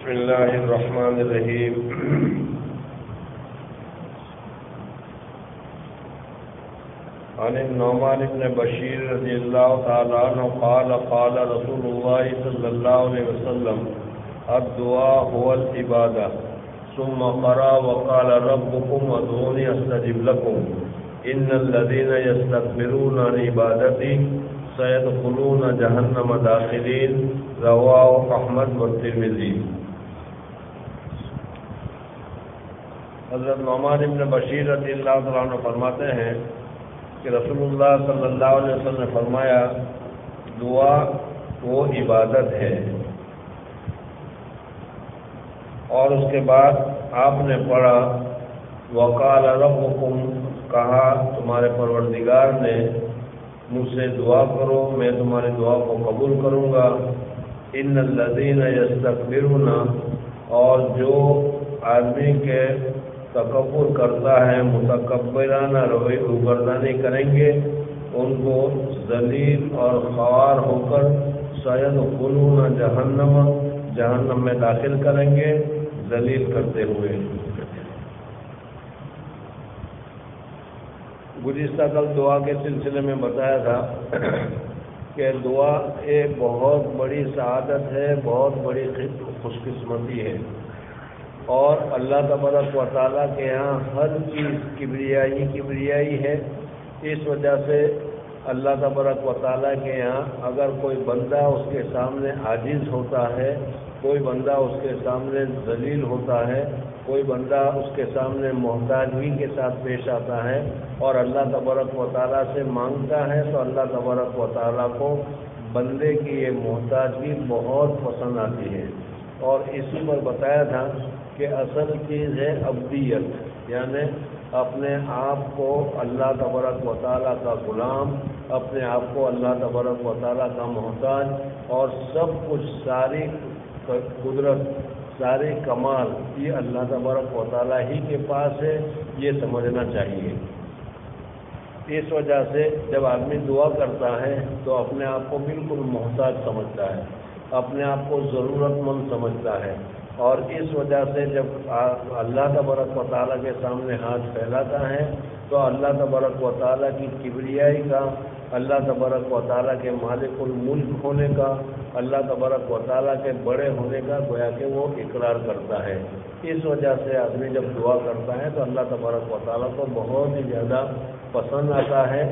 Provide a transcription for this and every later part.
بسم اللہ الرحمن الرحیم عن النعمان بن بشیر رضی اللہ تعالیٰ عنہ قال قال رسول اللہ صلی اللہ علیہ وسلم الدعاء هو العبادہ ثم قرأ وقال ربكم ادعوني استجب لكم ان الذين يستكبرون عن عبادتي سيدخلون جہنم داخلین رواہ احمد والترمذی۔ حضرت نعمان بن بشیر رضی اللہ تعالیٰ عنہ فرماتے ہیں کہ رسول اللہ صلی اللہ علیہ وسلم نے فرمایا دعا وہ عبادت ہے، اور اس کے بعد آپ نے پڑھا وقال ربکم، کہا تمہارے پروردگار نے مجھ سے دعا کرو میں تمہاری دعا کو قبول کروں گا۔ ان الذین یستکبرون، اور جو آدمی کے تکبر کرتا ہے متکبرانہ روگردانی کریں گے ان کو ذلیل اور خوار ہو کر سیدخلون جہنم میں داخل کریں گے ذلیل کرتے ہوئے۔ گزشتہ کل دعا کے سلسلے میں بتایا تھا کہ دعا ایک بہت بڑی سعادت ہے، بہت بڑی خوش قسمتی ہے، اور اللہ تبارک و تعالیٰ کے یہاں ہر چیز کبریائی ہے۔ اس وجہ سے اللہ تبارک و تعالیٰ کے یہاں اگر کوئی بندہ اس کے سامنے عاجز ہوتا ہے، کوئی بندہ اس کے سامنے ذلیل ہوتا ہے، کوئی بندہ اس کے سامنے محتاجی کے ساتھ پیش آتا ہے اور اللہ تبارک و تعالیٰ سے مانگتا ہے، تو اللہ تبارک و تعالیٰ کو بندے کی یہ محتاجی بہت پسند آتی ہے۔ اور اسی پر بتایا تھا کہ اصل چیز ہے عبدیت، یعنی اپنے آپ کو اللہ تبارک و تعالیٰ کا غلام، اپنے آپ کو اللہ تبارک و تعالیٰ کا محتاج، اور سب کچھ ساری قدرت سارے کمال یہ اللہ تبارک و تعالیٰ ہی کے پاس ہے، یہ سمجھنا چاہیے۔ اس وجہ سے جب آدمی دعا کرتا ہے تو اپنے آپ کو بالکل محتاج سمجھتا ہے، اپنے آپ کو ضرورت مند سمجھتا ہے، اور اس وجہ سے جب اللہ تبارک و تعالیٰ کے سامنے ہاتھ پھیلاتا ہے تو اللہ تبارک و تعالیٰ کی کبریائی کا، اللہ تبارک و تعالیٰ کے مالک الملک ہونے کا، اللہ تبارک و تعالیٰ کے بڑے ہونے کا گویا کہ وہ اقرار کرتا ہے۔ اس وجہ سے آدمی جب دعا کرتا ہے تو اللہ تبارک و تعالیٰ کو بہت ہی زیادہ پسند آتا ہے،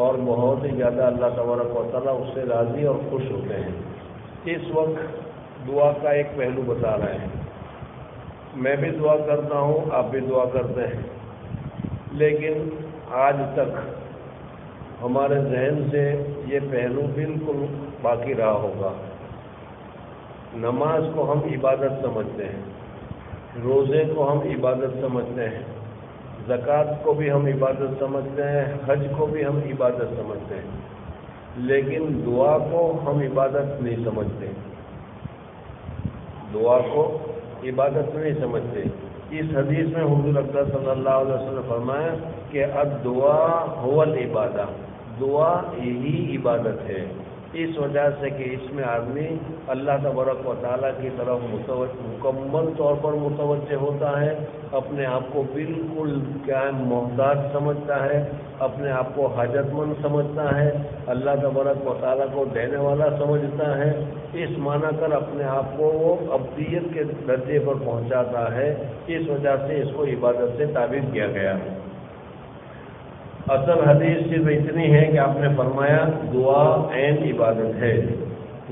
اور بہت ہی زیادہ اللہ تبارک و تعالیٰ اس سے راضی اور خوش ہوتے ہیں۔ اس وقت دعا کا ایک پہلو بتا رہے ہیں، میں بھی دعا کرتا ہوں، آپ بھی دعا کرتے ہیں، لیکن آج تک ہمارے ذہن سے یہ پہلو بالکل باقی رہا ہوگا۔ نماز کو ہم عبادت سمجھتے ہیں، روزے کو ہم عبادت سمجھتے ہیں، زکوٰۃ کو بھی ہم عبادت سمجھتے ہیں، حج کو بھی ہم عبادت سمجھتے ہیں، لیکن دعا کو ہم عبادت نہیں سمجھتے، دعا کو عبادت نہیں سمجھتے۔ اس حدیث میں حضور اکرم صلی اللہ علیہ وسلم نے فرمایا کہ الدعاء هو العبادہ، دعا یہی عبادت ہے۔ اس وجہ سے کہ اس میں آدمی اللہ تبارک و تعالیٰ کی طرف مکمل طور پر متوجہ ہوتا ہے، اپنے آپ کو بالکل محتاج سمجھتا ہے، اپنے آپ کو حاجت مند سمجھتا ہے، اللہ تبارک و تعالیٰ کو دینے والا سمجھتا ہے، اس معنی کر اپنے آپ کو وہ عبدیت کے درجے پر پہنچاتا ہے۔ اس وجہ سے اس کو عبادت سے تعبیر کیا گیا۔ اصل حدیث صرف اتنی ہے کہ آپ نے فرمایا دعا عین عبادت ہے۔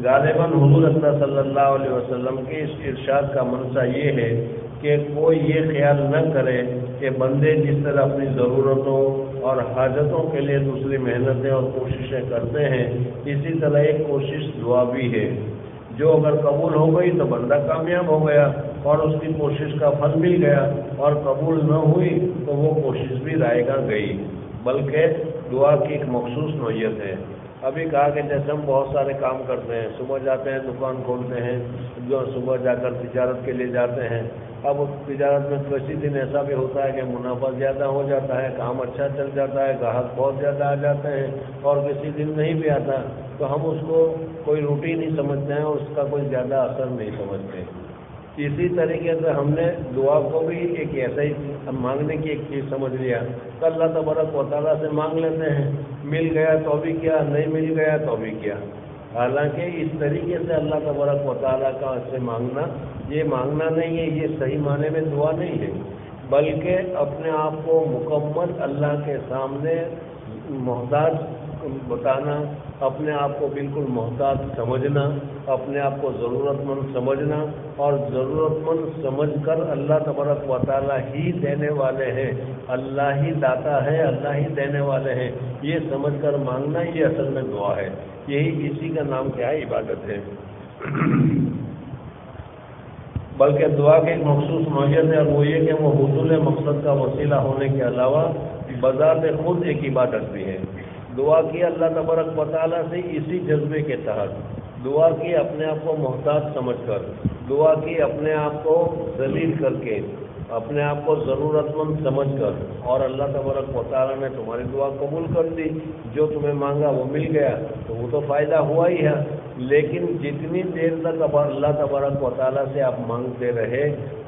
غالباً حضور اکرم صلی اللہ علیہ وسلم کے اس ارشاد کا منشا یہ ہے کہ کوئی یہ خیال نہ کرے کہ بندے جس طرح اپنی ضرورتوں اور حاجتوں کے لیے دوسری محنتیں اور کوششیں کرتے ہیں، اسی طرح ایک کوشش دعا بھی ہے، جو اگر قبول ہو گئی تو بندہ کامیاب ہو گیا اور اس کی کوشش کا پھل مل گیا، اور قبول نہ ہوئی تو وہ کوشش بھی رائے گاں گئی۔ بلکہ دعا کی ایک مخصوص نوعیت ہے۔ ابھی کہا کہ جیسے ہم بہت سارے کام کرتے ہیں، صبح جاتے ہیں دکان کھولتے ہیں، جو صبح جا کر تجارت کے لیے جاتے ہیں، اب تجارت میں کسی دن ایسا بھی ہوتا ہے کہ منافع زیادہ ہو جاتا ہے، کام اچھا چل جاتا ہے، گاہک بہت زیادہ آ جاتے ہیں، اور کسی دن نہیں بھی آتا تو ہم اس کو کوئی روٹین ہی سمجھتے ہیں اور اس کا کوئی زیادہ اثر نہیں سمجھتے۔ اسی طریقے سے ہم نے دعا کو بھی ایک ایسا ہی مانگنے کی ایک چیز سمجھ لیا کہ اللہ تبارک و تعالیٰ سے مانگ لیتے ہیں، مل گیا تو بھی کیا، نہیں مل گیا تو بھی کیا۔ حالانکہ اس طریقے سے اللہ تبارک و تعالیٰ کا سے مانگنا، یہ مانگنا نہیں ہے، یہ صحیح معنی میں دعا نہیں ہے، بلکہ اپنے آپ کو مکمل اللہ کے سامنے محتاج بتانا، اپنے آپ کو بالکل محتاج سمجھنا، اپنے آپ کو ضرورت مند سمجھنا، اور ضرورت مند سمجھ کر اللہ تبارک و تعالیٰ ہی دینے والے ہیں، اللہ ہی داتا ہے، اللہ ہی دینے والے ہیں، یہ سمجھ کر مانگنا، یہ اصل میں دعا ہے۔ یہی اسی کا نام کیا ہے؟ عبادت ہے۔ بلکہ دعا کی ایک مخصوص نوعیت ہے، اور وہ یہ کہ وہ حصول مقصد کا وسیلہ ہونے کے علاوہ بذات خود ایک عبادت بھی ہے۔ دعا کی اللہ تبارک و تعالیٰ سے اسی جذبے کے تحت، دعا کی اپنے آپ کو محتاج سمجھ کر، دعا کی اپنے آپ کو ذلیل کر کے، اپنے آپ کو ضرورت مند سمجھ کر، اور اللہ تبارک و تعالیٰ نے تمہاری دعا قبول کر دی، جو تمہیں مانگا وہ مل گیا، تو وہ تو فائدہ ہوا ہی ہے۔ لیکن جتنی دیر تک اب اللہ تبارک و تعالیٰ سے آپ مانگتے رہے،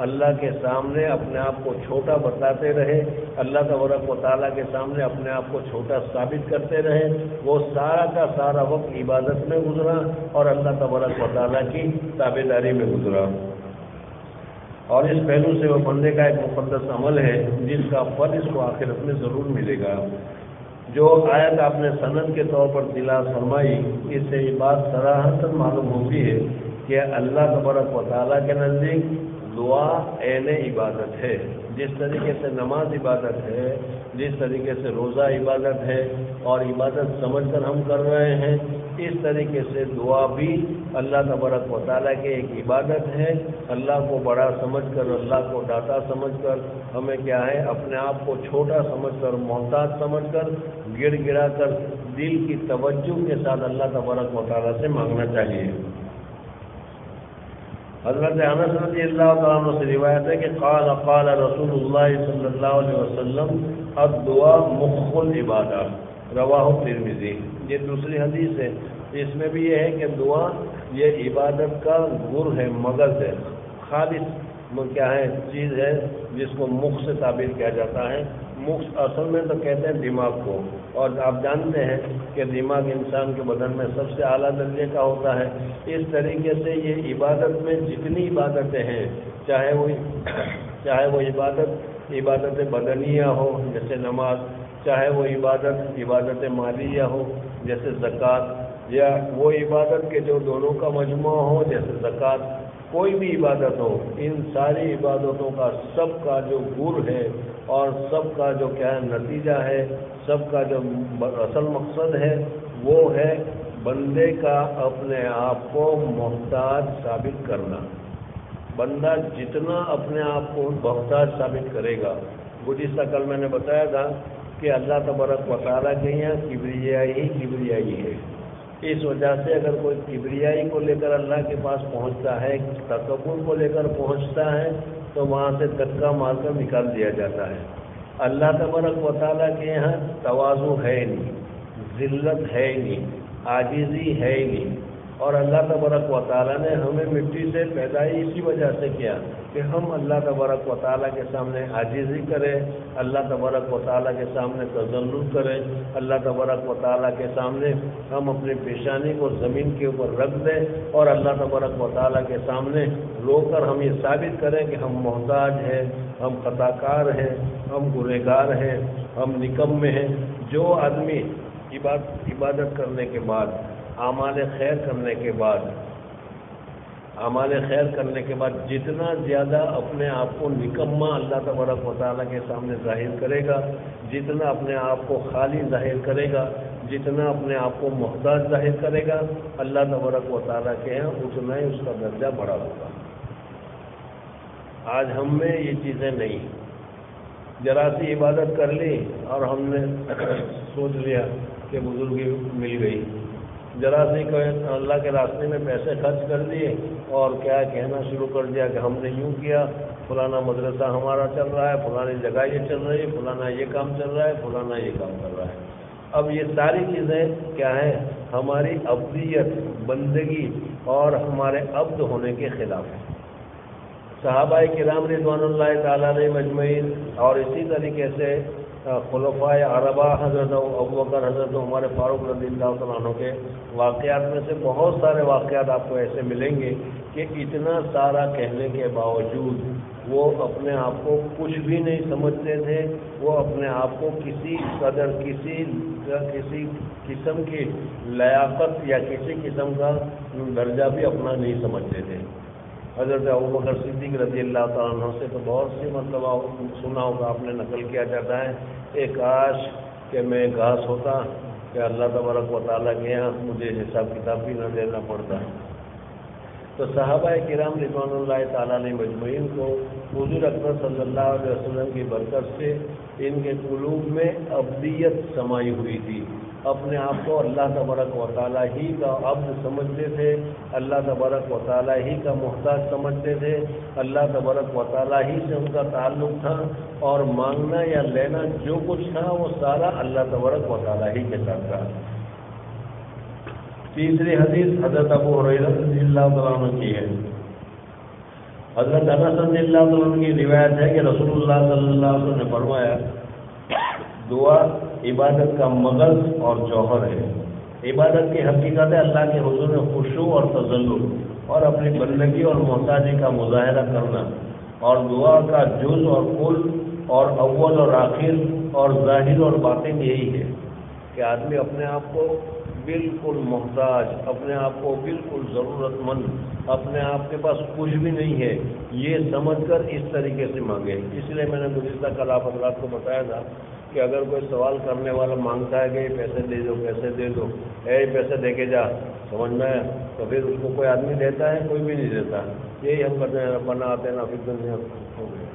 اللہ کے سامنے اپنے آپ کو چھوٹا بتاتے رہے، اللہ تبارک و تعالیٰ کے سامنے اپنے آپ کو چھوٹا ثابت کرتے رہے، وہ سارا کا سارا وقت عبادت میں گزرا اور اللہ تبارک و تعالیٰ کی تابعداری میں گزرا۔ اور اس پہلو سے وہ بندے کا ایک مقدس عمل ہے جس کا پھل اس کو آخرت میں ضرور ملے گا۔ جو آیت آپ نے سند کے طور پر تلاوت فرمائی، اس سے یہ بات صراحتاً معلوم ہوتی ہے کہ اللہ تبارک و تعالیٰ کے نزدیک دعا عین عبادت ہے۔ جس طریقے سے نماز عبادت ہے، جس طریقے سے روزہ عبادت ہے اور عبادت سمجھ کر ہم کر رہے ہیں، اس طریقے سے دعا بھی اللہ تبارک و تعالیٰ کی ایک عبادت ہے۔ اللہ کو بڑا سمجھ کر، اللہ کو داتا سمجھ کر، ہمیں کیا ہے، اپنے آپ کو چھوٹا سمجھ کر، محتاج سمجھ کر، گڑ گڑا کر دل کی توجہ کے ساتھ اللہ تبارک و تعالیٰ سے مانگنا چاہیے۔ حضرت انس رضی اللہ تعالیٰ عنہ سے روایت ہے کہ قال رسول اللہ صلی اللہ علیہ وسلم الدعاء مخ العبادہ، رواہ ترمذی۔ یہ دوسری حدیث ہے، اس میں بھی یہ ہے کہ دعا یہ عبادت کا گر ہے، مغز ہے، خالص کیا ہے، چیز ہے جس کو مخ سے تعبیر کیا جاتا ہے۔ مخ اصل میں تو کہتے ہیں دماغ کو، اور آپ جانتے ہیں کہ دماغ انسان کے بدن میں سب سے اعلیٰ درجے کا ہوتا ہے۔ اس طریقے سے یہ عبادت میں جتنی عبادتیں ہیں، چاہے وہ عبادت بدنیہ ہو جیسے نماز، چاہے وہ عبادت مالیہ ہو جیسے زکوٰۃ، یا وہ عبادت کے جو دونوں کا مجموعہ ہو جیسے زکوٰۃ، کوئی بھی عبادت ہو، ان ساری عبادتوں کا سب کا جو گر ہے اور سب کا جو کیا ہے نتیجہ ہے، سب کا جو اصل مقصد ہے، وہ ہے بندے کا اپنے آپ کو محتاج ثابت کرنا۔ بندہ جتنا اپنے آپ کو محتاج ثابت کرے گا، گزشتہ کل میں نے بتایا تھا کہ اللہ تبارک و تعالیٰ کے یہاں کبریائی ہے۔ اس وجہ سے اگر کوئی کبریائی کو لے کر اللہ کے پاس پہنچتا ہے، تکبر کو لے کر پہنچتا ہے، تو وہاں سے دھکا مار کر نکال دیا جاتا ہے۔ اللہ تبارک و تعالیٰ کے یہاں تواضع ہے نہیں، ذلت ہے نہیں، عاجزی ہے نہیں، اور اللہ تبارک و تعالیٰ نے ہمیں مٹی سے پیدا اسی وجہ سے کیا کہ ہم اللہ تبارک و تعالیٰ کے سامنے عاجزی کریں، اللہ تبارک و تعالیٰ کے سامنے تذلل کریں، اللہ تبارک و تعالیٰ کے سامنے ہم اپنی پیشانی کو زمین کے اوپر رکھ دیں، اور اللہ تبارک و تعالیٰ کے سامنے رو کر ہم یہ ثابت کریں کہ ہم محتاج ہیں، ہم خطا کار ہیں، ہم گنہگار ہیں، ہم نکمے ہیں۔ جو آدمی عبادت کرنے کے بعد، اعمال خیر کرنے کے بعد جتنا زیادہ اپنے آپ کو نکما اللہ تبارک و تعالیٰ کے سامنے ظاہر کرے گا، جتنا اپنے آپ کو خالی ظاہر کرے گا، جتنا اپنے آپ کو محتاج ظاہر کرے گا، اللہ تبارک و تعالیٰ کے ہیں اتنا ہی اس کا درجہ بڑا ہوگا۔ آج ہم میں یہ چیزیں نہیں، ذرا سی عبادت کر لی اور ہم نے سوچ لیا کہ بزرگی مل گئی، ذرا سی اللہ کے راستے میں پیسے خرچ کر دیے اور کیا کہنا شروع کر دیا کہ ہم نے یوں کیا، فلانا مدرسہ ہمارا چل رہا ہے، فلانی جگہ یہ چل رہی ہے، فلانا یہ کام چل رہا ہے، فلانا یہ کام کر رہا ہے۔ اب یہ ساری چیزیں کیا ہیں؟ ہماری عبدیت، بندگی اور ہمارے عبد ہونے کے خلاف ہیں۔ صحابہ کرام رضوان اللہ تعالیٰ علیہ مجمعین اور اسی طریقے سے خلفائے اربعہ حضرت ابوبکر حضرت عمر فاروق رضی اللہ تعالیٰ عنہ کے واقعات میں سے بہت سارے واقعات آپ کو ایسے ملیں گے کہ اتنا سارا کہنے کے باوجود وہ اپنے آپ کو کچھ بھی نہیں سمجھتے تھے، وہ اپنے آپ کو کسی قدر کسی قسم کی لیاقت یا کسی قسم کا درجہ بھی اپنا نہیں سمجھتے تھے۔ حضرت ابوبکر صدیق رضی اللہ تعالیٰ عنہ سے تو بہت سی مطلب سنا ہوگا آپ نے، نقل کیا جاتا ہے کہ کاش کہ میں گھاس ہوتا کہ اللہ تبارک و تعالیٰ کے یہاں مجھے حساب کتاب بھی نہ دینا پڑتا۔ تو صحابہ کرام رضوان اللہ تعالیٰ علیہ مجمعین کو حضور اکرم صلی اللہ علیہ وسلم کی برکت سے ان کے قلوب میں ابدیت سمائی ہوئی تھی، اپنے آپ کو اللہ تبارک و تعالیٰ ہی کا عبد سمجھتے تھے، اللہ تبارک و تعالیٰ ہی کا محتاج سمجھتے تھے، اللہ تبارک و تعالیٰ ہی سے ان کا تعلق تھا، اور مانگنا یا لینا جو کچھ تھا وہ سارا اللہ تبارک و تعالیٰ ہی کے ساتھ تھا۔ تیسری حدیث حضرت ابو ہریرہ رضی اللہ تعالیٰ عنہ کی ہے۔ حضرت انس رضی اللہ تعالیٰ عنہ کی روایت ہے کہ رسول اللہ صلی اللہ علیہ وسلم نے فرمایا، دعا عبادت کا مغز اور جوہر ہے۔ عبادت کی حقیقت ہے اللہ کے حضور میں خشوع اور تذلل اور اپنی بندگی اور محتاجی کا مظاہرہ کرنا، اور دعا کا جز اور کل اور اول اور آخر اور ظاہر اور باطن یہی ہے کہ آدمی اپنے آپ کو بالکل محتاج، اپنے آپ کو بالکل ضرورت مند، اپنے آپ کے پاس کچھ بھی نہیں ہے، یہ سمجھ کر اس طریقے سے مانگے۔ اس لیے میں نے گزشتہ کل آپ حضرات کو بتایا تھا کہ اگر کوئی سوال کرنے والا مانگتا ہے کہ یہ پیسے دے دو، پیسے دے دو، پیسے دے کے جا، سمجھ میں آیا، تو پھر اس کو کوئی آدمی دیتا ہے؟ کوئی بھی نہیں دیتا۔ یہی ہم کرتے ہیں، ربنا آتنا فی الدنیا ہو گیا۔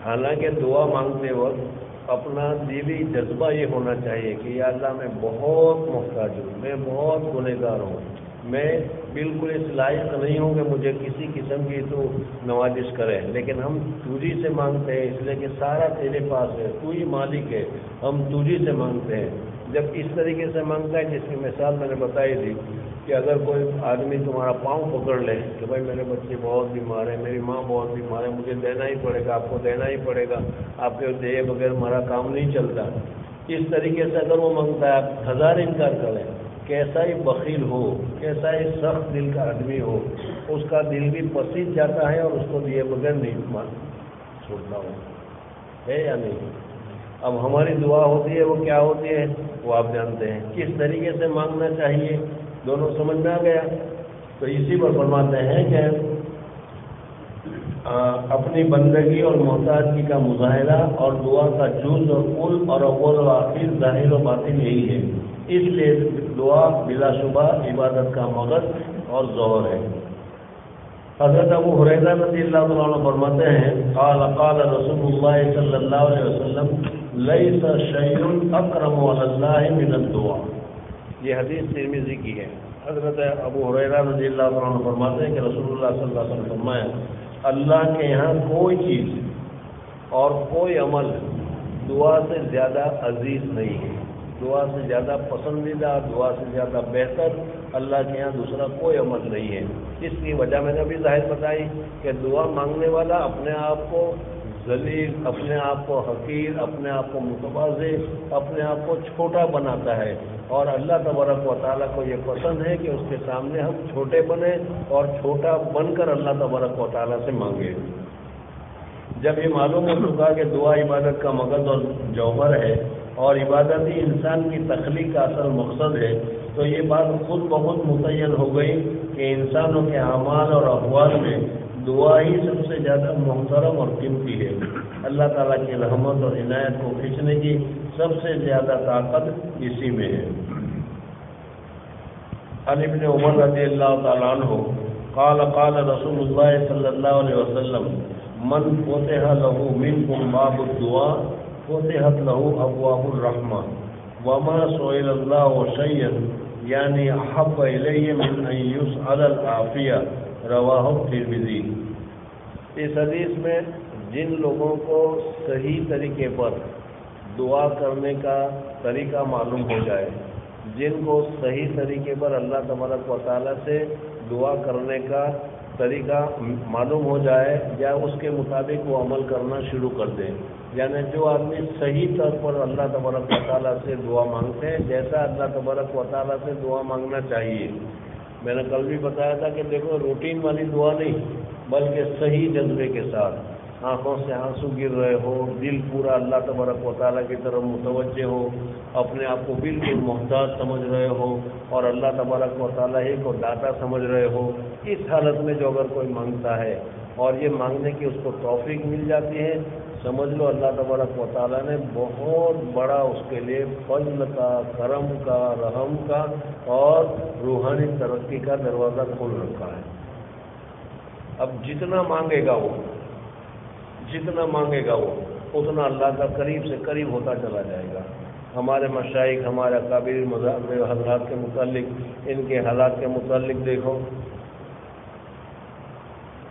حالانکہ دعا مانگتے وقت اپنا دلی جذبہ یہ ہونا چاہیے کہ یا اللہ میں بہت محتاج ہوں، میں بہت گنہگار ہوں، میں بالکل اس لائق نہیں ہوں کہ مجھے کسی قسم کی تو نوازش کرے، لیکن ہم تجھی سے مانگتے ہیں اس لیے کہ سارا تیرے پاس ہے، تو ہی مالک ہے، ہم تجھی سے مانگتے ہیں۔ جب اس طریقے سے مانگتا ہے، جس کی مثال میں نے بتائی تھی کہ اگر کوئی آدمی تمہارا پاؤں پکڑ لے کہ بھائی میرے بچے بہت بیمار ہیں، میری ماں بہت بیمار ہے، مجھے دینا ہی پڑے گا، آپ کو دینا ہی پڑے گا، آپ کے دیے بغیر ہمارا کام نہیں چلتا، اس طریقے سے اگر وہ مانگتا ہے، آپ ہزار انکار کریں، کیسا ہی بخیل ہو، کیسا ہی سخت دل کا آدمی ہو، اس کا دل بھی پسیج جاتا ہے اور اس کو دیے بغیر نہیں چھوڑتا ہوں، ہے یا نہیں؟ اب ہماری دعا ہوتی ہے وہ کیا ہوتی ہے وہ آپ جانتے ہیں، کس طریقے سے مانگنا چاہیے، دونوں سمجھ میں آ گیا۔ تو اسی پر فرماتے ہیں کہ اپنی بندگی اور محتاجگی کا مظاہرہ اور دعا کا جز اور کل اور اول و آخر ظاہر و باطن یہی ہے، اس لیے دعا بلا شبہ عبادت کا مغز اور ظہر ہے۔ حضرت ابو ہریرہ رضی اللہ عنہ فرماتے ہیں، قال قال رسول اللہ صلی اللہ علیہ وسلم لیس شیء اکرم علی اللہ من الدعاء۔ یہ حدیث ترمذی کی ہے۔ حضرت ابو ہریرہ رضی اللہ عنہ فرماتے ہیں کہ رسول اللہ صلی اللہ علیہ وسلم فرمایا، اللہ کے یہاں کوئی چیز اور کوئی عمل دعا سے زیادہ عزیز نہیں ہے، دعا سے زیادہ پسندیدہ، دعا سے زیادہ بہتر اللہ کے یہاں دوسرا کوئی عمل نہیں ہے۔ اس کی وجہ میں نے ابھی ظاہر بتائی کہ دعا مانگنے والا اپنے آپ کو ذلیل، اپنے آپ کو حقیر، اپنے آپ کو متواضع، اپنے آپ کو چھوٹا بناتا ہے، اور اللہ تبارک و تعالیٰ کو یہ پسند ہے کہ اس کے سامنے ہم چھوٹے بنیں اور چھوٹا بن کر اللہ تبارک و تعالیٰ سے مانگیں۔ جب یہ معلوم ہو چکا کہ دعا عبادت کا مغز اور جوہر ہے اور عبادت ہی انسان کی تخلیق کا اصل مقصد ہے، تو یہ بات خود بخود متعین ہو گئی کہ انسانوں کے اعمال اور احوال میں دعا ہی سب سے زیادہ محترم اور قیمتی ہے۔ اللہ تعالیٰ کی رحمت اور عنایت کو کھینچنے کی سب سے زیادہ طاقت اسی میں ہے۔ عن ابن عمر رضی اللہ تعالیٰ عنہ قال قال رسول اللہ صلی اللہ علیہ وسلم من فتح له منکم باب الدعاء فتحت له ابواب الرحمہ وما سئل اللہ شیئا یعنی احب الیہ من ان یسأل العافیہ، رواہ ترمذی۔ اس حدیث میں جن لوگوں کو صحیح طریقے پر دعا کرنے کا طریقہ معلوم ہو جائے، جن کو صحیح طریقے پر اللہ تبارک و تعالیٰ سے دعا کرنے کا طریقہ معلوم ہو جائے یا اس کے مطابق وہ عمل کرنا شروع کر دیں. یعنی جو آدمی صحیح طور پر اللہ تبارک و تعالیٰ سے دعا مانگتے ہیں جیسا اللہ تبارک و تعالیٰ سے دعا مانگنا چاہیے. میں نے کل بھی بتایا تھا کہ دیکھو روٹین والی دعا نہیں بلکہ صحیح جذبے کے ساتھ, آنکھوں سے آنسو گر رہے ہو, دل پورا اللہ تبارک و تعالیٰ کی طرف متوجہ ہو, اپنے آپ کو بالکل محتاج سمجھ رہے ہو اور اللہ تبارک و تعالیٰ ہی کو داتا سمجھ رہے ہو. اس حالت میں جو اگر کوئی مانگتا ہے اور یہ مانگنے کی اس کو توفیق مل جاتی ہے, سمجھ لو اللہ تبارک و تعالیٰ نے بہت بڑا اس کے لیے فضل کا, کرم کا, رحم کا اور روحانی ترقی کا دروازہ کھول رکھا ہے. اب جتنا مانگے گا وہ اتنا اللہ کا قریب سے قریب ہوتا چلا جائے گا. ہمارے مشائخ, ہمارے اکابر مذاہب حضرات کے متعلق, ان کے حالات کے متعلق دیکھو.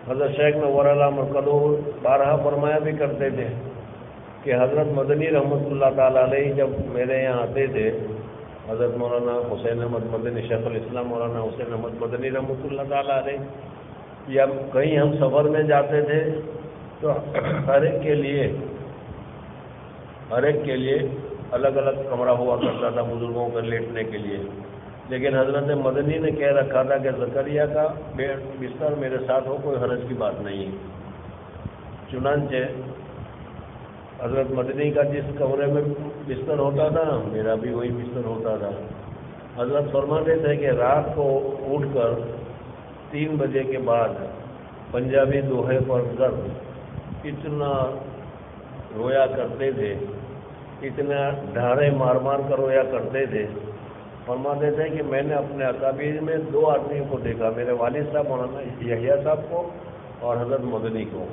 حضرت شیخ نور اللہ مرکزو بارہا فرمایا بھی کرتے تھے کہ حضرت مدنی رحمۃ اللہ تعالی علیہ جب میرے یہاں آتے تھے, حضرت مولانا حسین احمد مدنی, شیخ الاسلام مولانا حسین احمد مدنی رحمۃ اللہ تعالی علیہ, یا کہیں ہم سفر میں جاتے تھے تو ہر ایک کے لیے الگ الگ کمرہ ہوا کرتا تھا بزرگوں کے لیٹنے کے لیے. لیکن حضرت مدنی نے کہہ رکھا تھا کہ زکریا کا بستر میرے ساتھ ہو, کوئی حرج کی بات نہیں. چنانچہ حضرت مدنی کا جس کمرے میں بستر ہوتا تھا میرا بھی وہی بستر ہوتا تھا. حضرت فرماتے تھے کہ رات کو اٹھ کر 3 بجے کے بعد پنجابی دوہے پر گرد اتنا رویا کرتے تھے, اتنا ڈھارے مار مار کر رویا کرتے تھے. فرماتے تھے کہ میں نے اپنے اکابر میں 2 آدمیوں کو دیکھا, میرے والد صاحب مولانا یحییٰ صاحب کو اور حضرت مدنی کو,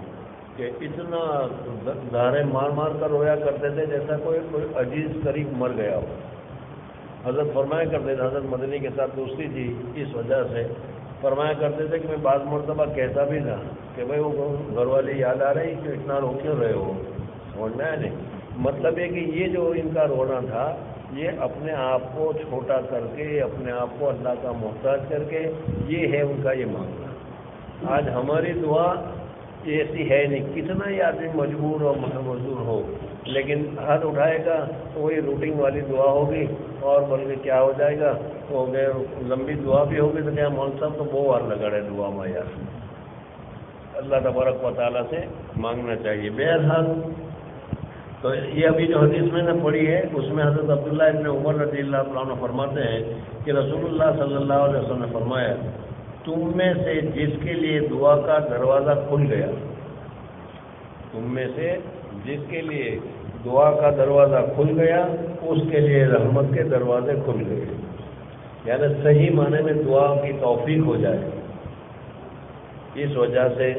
کہ اتنا ڈھارے مار مار کر رویا کرتے تھے جیسا کوئی عزیز قریب مر گیا ہو. حضرت فرمایا کرتے تھے, حضرت مدنی کے ساتھ دوستی تھی اس وجہ سے فرمایا کرتے تھے کہ میں بعض مرتبہ کہتا بھی تھا کہ بھائی وہ گھر والی یاد آ رہی کہ اتنا رو کیوں رہے ہو. سمجھنا ہے نہیں, مطلب ہے کہ یہ جو ان کا رونا تھا یہ اپنے آپ کو چھوٹا کر کے, اپنے آپ کو اللہ کا محتاج کر کے, یہ ہے ان کا یہ مانگنا. آج ہماری دعا ایسی ہے نہیں, کتنا ہی آدمی مجبور اور مزدور ہو لیکن ہاتھ اٹھائے گا تو وہی روٹین والی دعا ہوگی, اور بلکہ کیا ہو جائے گا, تو لمبی دعا بھی ہوگی تو کیا مول صاحب تو وہ وار لگا رہے دعا میں. یار اللہ تبارک و تعالیٰ سے مانگنا چاہیے. بہرحال تو یہ ابھی جو حدیث میں نے پڑھی ہے اس میں حضرت عبداللہ ابن عمر رضی اللہ عنہ فرماتے ہیں کہ رسول اللہ صلی اللہ علیہ وسلم نے فرمایا, تم میں سے جس کے لیے دعا کا دروازہ کھل گیا, تم میں سے جس کے لیے دعا کا دروازہ کھل گیا اس کے لیے رحمت کے دروازے کھل گئے. یعنی صحیح معنی میں دعا کی توفیق ہو جائے. اس وجہ سے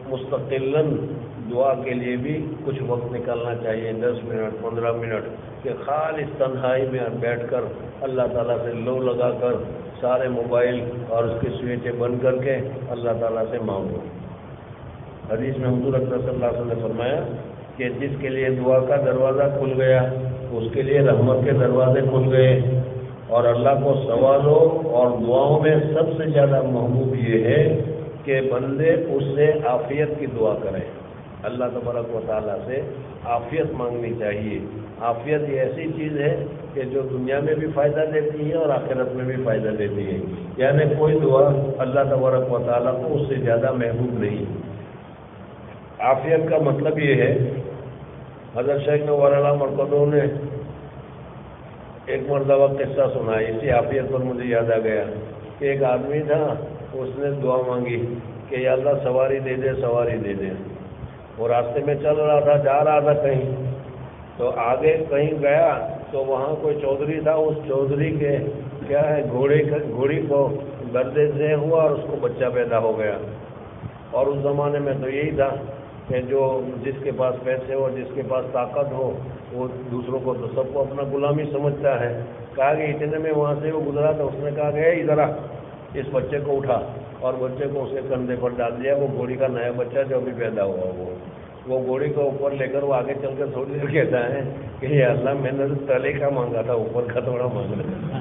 مستقلاً دعا کے لیے بھی کچھ وقت نکالنا چاہیے, 10 منٹ 15 منٹ, کہ خالص تنہائی میں بیٹھ کر اللہ تعالیٰ سے لو لگا کر سارے موبائل اور اس کے سوئچیں بند کر کے اللہ تعالیٰ سے مانگو. حدیث میں حضور اکرم صلی اللہ علیہ وسلم نے فرمایا کہ جس کے لیے دعا کا دروازہ کھل گیا اس کے لیے رحمت کے دروازے کھل گئے. اور اللہ کو سوالوں اور دعاؤں میں سب سے زیادہ محبوب یہ ہے کہ بندے اس سے عافیت کی دعا کریں. اللہ تبارک و تعالیٰ سے عافیت مانگنی چاہیے. عافیت یہ ایسی چیز ہے کہ جو دنیا میں بھی فائدہ دیتی ہے اور آخرت میں بھی فائدہ دیتی ہے. یعنی کوئی دعا اللہ تبارک و تعالیٰ کو اس سے زیادہ محبوب نہیں. عافیت کا مطلب یہ ہے, حضرت شیخ نور اللہ مرکزو نے ایک مرتبہ قصہ سنا, اسی عافیت پر مجھے یاد آ گیا کہ ایک آدمی تھا, اس نے دعا مانگی کہ یا اللہ سواری دے دے, سواری دے دے. وہ راستے میں چل رہا تھا, جا رہا تھا کہیں, تو آگے کہیں گیا تو وہاں کوئی چودھری تھا. اس چودھری کے کیا ہے گھوڑی کو گردے سے ہوا اور اس کو بچہ پیدا ہو گیا. اور اس زمانے میں تو یہی تھا کہ جو جس کے پاس پیسے ہو, جس کے پاس طاقت ہو, وہ دوسروں کو تو سب کو اپنا غلامی سمجھتا ہے. کہا کہ اتنے میں وہاں سے وہ گزرا تو اس نے کہا کہ ادھر آ, اس بچے کو اٹھا, اور بچے کو اس کے کندھے پر ڈال دیا. وہ گھوڑی کا نیا بچہ جو ابھی پیدا ہوا وہ گھوڑی کو اوپر لے کر وہ آگے چل کر تھوڑی دیر کہتا ہے کہ یا اللہ میں نے تو تلے کا مانگا تھا, اوپر کا تھوڑا مانگا تھا.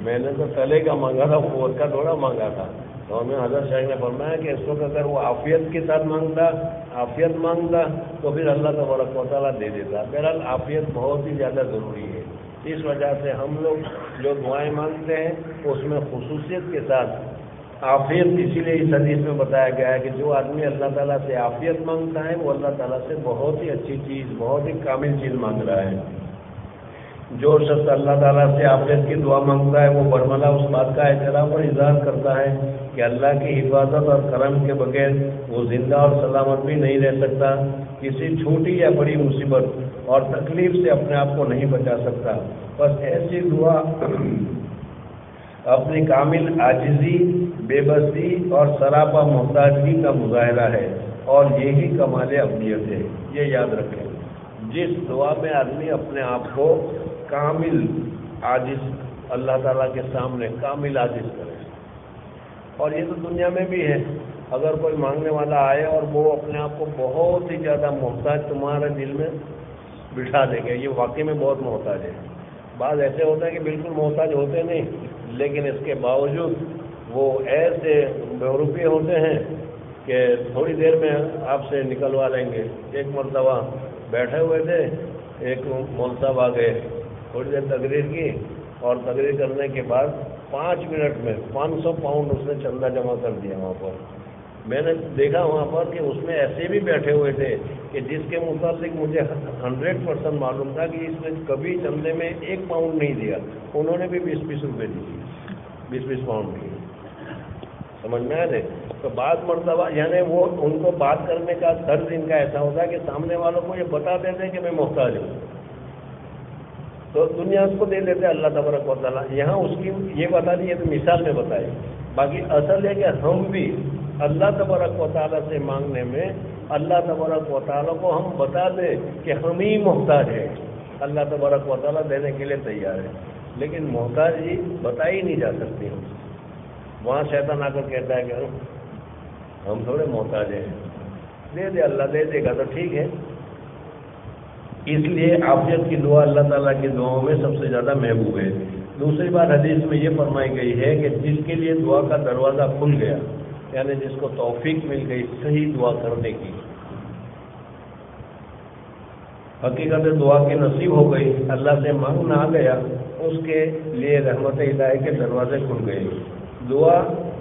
میں نے تو تلے کا مانگا تھا, اوپر کا تھوڑا مانگا تھا. تو ہمیں حضرت شاہ نے فرمایا کہ اس وقت اگر وہ عافیت کے ساتھ عافیت مانگتا تو پھر اللہ تبارک و تعالیٰ دے دیتا. بہرحال عافیت بہت ہی زیادہ ضروری ہے. اس وجہ سے ہم لوگ جو دعائیں مانگتے ہیں اس میں خصوصیت کے ساتھ عافیت، اسی لیے اس حدیث میں بتایا گیا ہے کہ جو آدمی اللہ تعالیٰ سے عافیت مانگتا ہے وہ اللہ تعالیٰ سے بہت ہی اچھی چیز، بہت ہی کامل چیز مانگ رہا ہے. جو شخص اللہ تعالیٰ سے عافیت کی دعا مانگتا ہے وہ برملا اس بات کا اعتراف اور اظہار کرتا ہے کہ اللہ کی حفاظت اور کرم کے بغیر وہ زندہ اور سلامت بھی نہیں رہ سکتا. کسی چھوٹی یا بڑی مصیبت اور تکلیف سے اپنے آپ کو نہیں بچا سکتا. بس ایسی دعا اپنی کامل عاجزی، بے بسی اور سراپا محتاجگی کا مظاہرہ ہے، اور یہی کمال ابدیت ہے. یہ یاد رکھیں، جس دعا میں آدمی اپنے آپ کو کامل عاجز اللہ تعالیٰ کے سامنے کامل عاجز کرے. اور یہ تو دنیا میں بھی ہے. اگر کوئی مانگنے والا آئے اور وہ اپنے آپ کو بہت ہی زیادہ محتاج تمہارے دل میں بٹھا دے گا، یہ واقعی میں بہت محتاج ہے. بعض ایسے ہوتے ہیں کہ بالکل محتاج ہوتے نہیں، لیکن اس کے باوجود وہ ایسے بہروپی ہوتے ہیں کہ تھوڑی دیر میں آپ سے نکلوا لیں گے. ایک مرتبہ بیٹھے ہوئے تھے، ایک مول صاحب آ گئے، تھوڑی دیر تقریر کی، اور تقریر کرنے کے بعد 5 منٹ میں 500 پاؤنڈ اس نے چندہ جمع کر دیا وہاں پر. میں نے دیکھا وہاں پر کہ اس میں ایسے بھی بیٹھے ہوئے تھے کہ جس کے متعلق مجھے 100% معلوم تھا کہ اس نے کبھی چندے میں 1 پاؤنڈ نہیں دیا. انہوں نے بھی 20-20 روپے دی، 20-20 پاؤنڈ کی. سمجھ میں آئے. تو بعض مرتبہ یعنی وہ ان کو بات کرنے کا طرز ان کا ایسا ہوتا ہے کہ سامنے والوں کو یہ بتا دیتے ہیں کہ میں محتاج ہوں، تو دنیا اس کو دے دیتے اللہ تبارک و تعالیٰ. یہاں اس کی یہ بتا دی، یہ تو مثال میں بتائی. باقی اصل ہے کہ ہم بھی اللہ تبارک و تعالیٰ سے مانگنے میں اللہ تبارک و تعالیٰ کو ہم بتا دیں کہ ہم ہی محتاج ہیں. اللہ تبارک و تعالیٰ دینے کے لیے تیار ہے، لیکن محتاجی بتائی نہیں جا سکتی. وہاں شیطان آ کر کہتا ہے کہ ہم تھوڑے محتاج ہیں، دے دے اللہ دے دے گا تو ٹھیک ہے. اس لیے عافیت کی دعا اللہ تعالیٰ کی دعاؤں میں سب سے زیادہ محبوب ہے. دوسری بات حدیث میں یہ فرمائی گئی ہے کہ جس کے لیے دعا کا دروازہ کھل گیا، یعنی جس کو توفیق مل گئی صحیح دعا کرنے کی، حقیقت دعا کی نصیب ہو گئی، اللہ سے مانگنا آ گیا، اس کے لیے رحمت الہی کے دروازے کھل گئے. دعا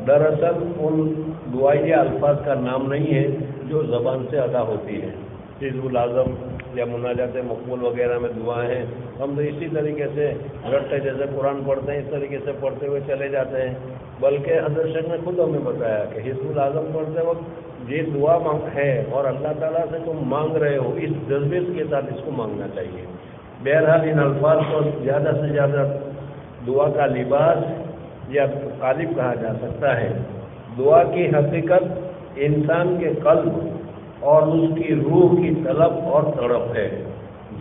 دراصل ان دعائیہ الفاظ کا نام نہیں ہے جو زبان سے ادا ہوتی ہے. حزب العظم یا مناجات مقبول وغیرہ میں دعائیں ہیں، ہم تو اسی طریقے سے رٹتے جیسے قرآن پڑھتے ہیں اس طریقے سے پڑھتے ہوئے چلے جاتے ہیں. بلکہ حضرت شیخ نے خود ہمیں بتایا کہ حزب العظم پڑھتے وقت یہ دعا ہے اور اللہ تعالیٰ سے تم مانگ رہے ہو، اس جذبے کے ساتھ اس کو مانگنا چاہیے. بہرحال ان الفاظ کو زیادہ سے زیادہ دعا کا لباس یا قالب کہا جا سکتا ہے. دعا کی حقیقت انسان کے قلب اور اس کی روح کی طلب اور تڑپ ہے.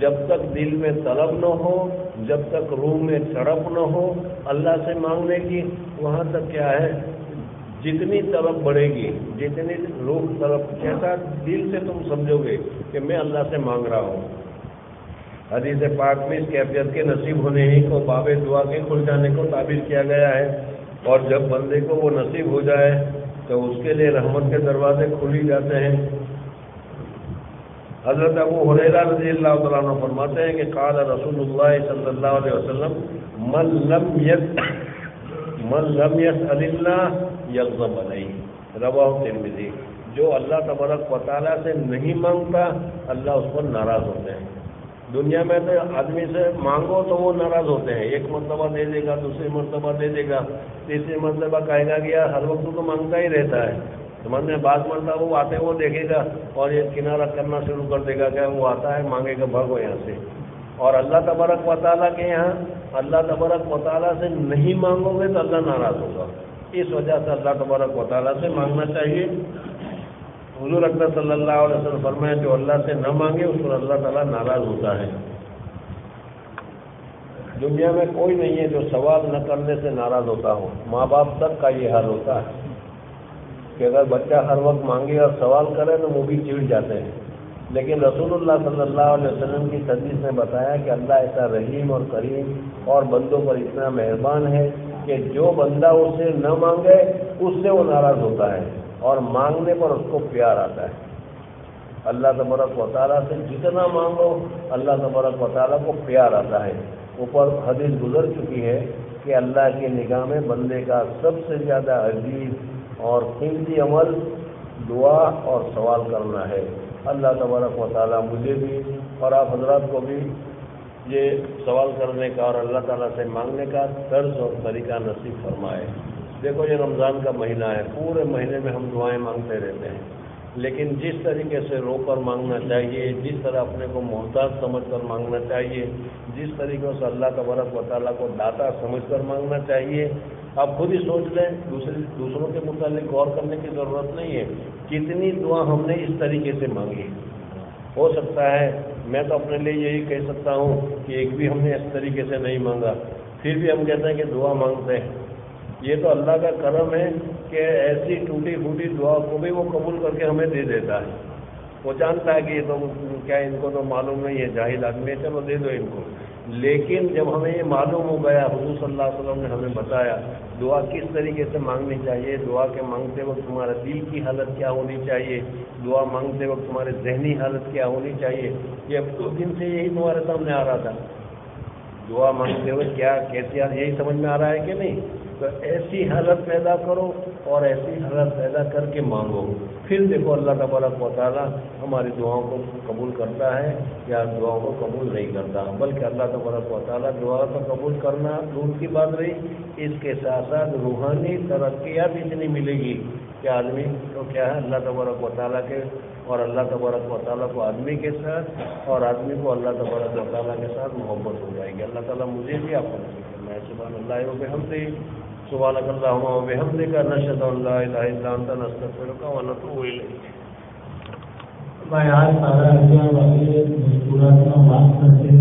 جب تک دل میں طلب نہ ہو، جب تک روح میں تڑپ نہ ہو اللہ سے مانگنے کی، وہاں تک کیا ہے، جتنی طلب بڑھے گی، جتنی روح طلب، جیسا دل سے تم سمجھو گے کہ میں اللہ سے مانگ رہا ہوں. حدیث پاک میں اس کیفیت کے نصیب ہونے ہی کو باب دعا کے کھل جانے کو تعبیر کیا گیا ہے. اور جب بندے کو وہ نصیب ہو جائے تو اس کے لیے رحمت کے دروازے کھل ہی جاتے ہیں. حضرت ابو ہریرہ رضی اللہ تعالیٰ عنہ فرماتے ہیں کہ قال رسول اللہ صلی اللہ علیہ وسلم من لم يسأل اللہ یغضب علیہ، رواہ ترمذی. جو اللہ تبارک و تعالیٰ سے نہیں مانگتا اللہ اس پر ناراض ہوتے ہیں. دنیا میں تو آدمی سے مانگو تو وہ ناراض ہوتے ہیں، ایک مرتبہ دے دے گا، دوسری مرتبہ دے دے گا، تیسری مرتبہ کہے گا کہ یار ہر وقت تو مانگتا ہی رہتا ہے. سمجھنے بعض مرتبہ وہ آتے وہ دیکھے گا اور یہ کنارہ کرنا شروع کر دے گا کہ وہ آتا ہے مانگے گا بھاگو یہاں سے. اور اللہ تبارک و تعالیٰ کے یہاں اللہ تبارک و تعالیٰ سے نہیں مانگو گے تو اللہ ناراض ہوگا. اس وجہ سے اللہ تبارک و تعالیٰ سے مانگنا چاہیے. حضور اکرم صلی اللہ علیہ وسلم فرمایا جو اللہ سے نہ مانگے اس پر اللہ تعالیٰ ناراض ہوتا ہے. دنیا میں کوئی نہیں ہے جو سوال نہ کرنے سے ناراض ہوتا ہو. ماں باپ تک کا یہ حال ہوتا ہے کہ اگر بچہ ہر وقت مانگے اور سوال کرے تو وہ بھی چڑ جاتے ہیں. لیکن رسول اللہ صلی اللہ علیہ وسلم کی حدیث نے بتایا کہ اللہ ایسا رحیم اور کریم اور بندوں پر اتنا مہربان ہے کہ جو بندہ اسے نہ مانگے اس سے وہ ناراض ہوتا ہے، اور مانگنے پر اس کو پیار آتا ہے۔ اللہ تبارک و تعالیٰ سے جتنا مانگو اللہ تبارک و تعالیٰ کو پیار آتا ہے۔ اوپر حدیث گزر چکی ہے کہ اللہ کی نگاہ میں بندے کا سب سے زیادہ عزیز اور قیمتی عمل دعا اور سوال کرنا ہے۔ اللہ تبارک و تعالیٰ مجھے بھی اور آپ حضرات کو بھی یہ سوال کرنے کا اور اللہ تعالیٰ سے مانگنے کا طرز اور طریقہ نصیب فرمائے۔ دیکھو یہ رمضان کا مہینہ ہے، پورے مہینے میں ہم دعائیں مانگتے رہتے ہیں، لیکن جس طریقے سے رو کر مانگنا چاہیے، جس طرح اپنے کو محتاج سمجھ کر مانگنا چاہیے، جس طریقے سے اللہ تبارک و تعالیٰ کو داتا سمجھ کر مانگنا چاہیے، آپ خود ہی سوچ لیں، دوسروں کے متعلق غور کرنے کی ضرورت نہیں ہے۔ کتنی دعا ہم نے اس طریقے سے مانگی، ہو سکتا ہے میں تو اپنے لیے یہی کہہ سکتا ہوں کہ ایک بھی ہم نے اس طریقے سے نہیں مانگا، پھر بھی ہم کہتے ہیں کہ دعا مانگتے ہیں۔ یہ تو اللہ کا کرم ہے کہ ایسی ٹوٹی پھوٹی دعا کو بھی وہ قبول کر کے ہمیں دے دیتا ہے۔ وہ جانتا ہے کہ یہ تو کیا ان کو تو معلوم نہیں ہے، جاہل آدمی ہے، چلو دے دو ان کو۔ لیکن جب ہمیں یہ معلوم ہو گیا، حضور صلی اللہ علیہ وسلم نے ہمیں بتایا دعا کس طریقے سے مانگنی چاہیے، دعا کے مانگتے وقت تمہارا دل کی حالت کیا ہونی چاہیے، دعا مانگتے وقت تمہارے ذہنی حالت کیا ہونی چاہیے، یہ اب 2 دن سے یہی تمہارے سامنے آ رہا تھا۔ دعا مانگتے ہوئے کیا کیسی یہی سمجھ میں آ رہا ہے کہ نہیں؟ تو ایسی حالت پیدا کرو اور ایسی حالت پیدا کر کے مانگو، پھر دیکھو اللہ تبارک و تعالیٰ ہماری دعاؤں کو قبول کرتا ہے یا دعاؤں کو قبول نہیں کرتا۔ بلکہ اللہ تبارک و تعالیٰ دعا کو قبول کرنا دور کی بات رہی، اس کے ساتھ ساتھ روحانی ترقیات اتنی ملے گی کہ آدمی کو کیا ہے اللہ تبارک و تعالیٰ کے اور اللہ تبارک و تعالیٰ کو آدمی کے ساتھ اور آدمی کو اللہ تبارک و تعالیٰ کے ساتھ محبت ہو جائے گی۔ اللہ تعالیٰ مجھے بھی آپ کو نصیب فرمائے۔ سبحان اللہ و بحمدہ، سبحانک اللہم و بحمدک، نشہد ان لا الہ الا انت، نستغفرک و نتوب الیک۔ میں آج سارا بات کرتے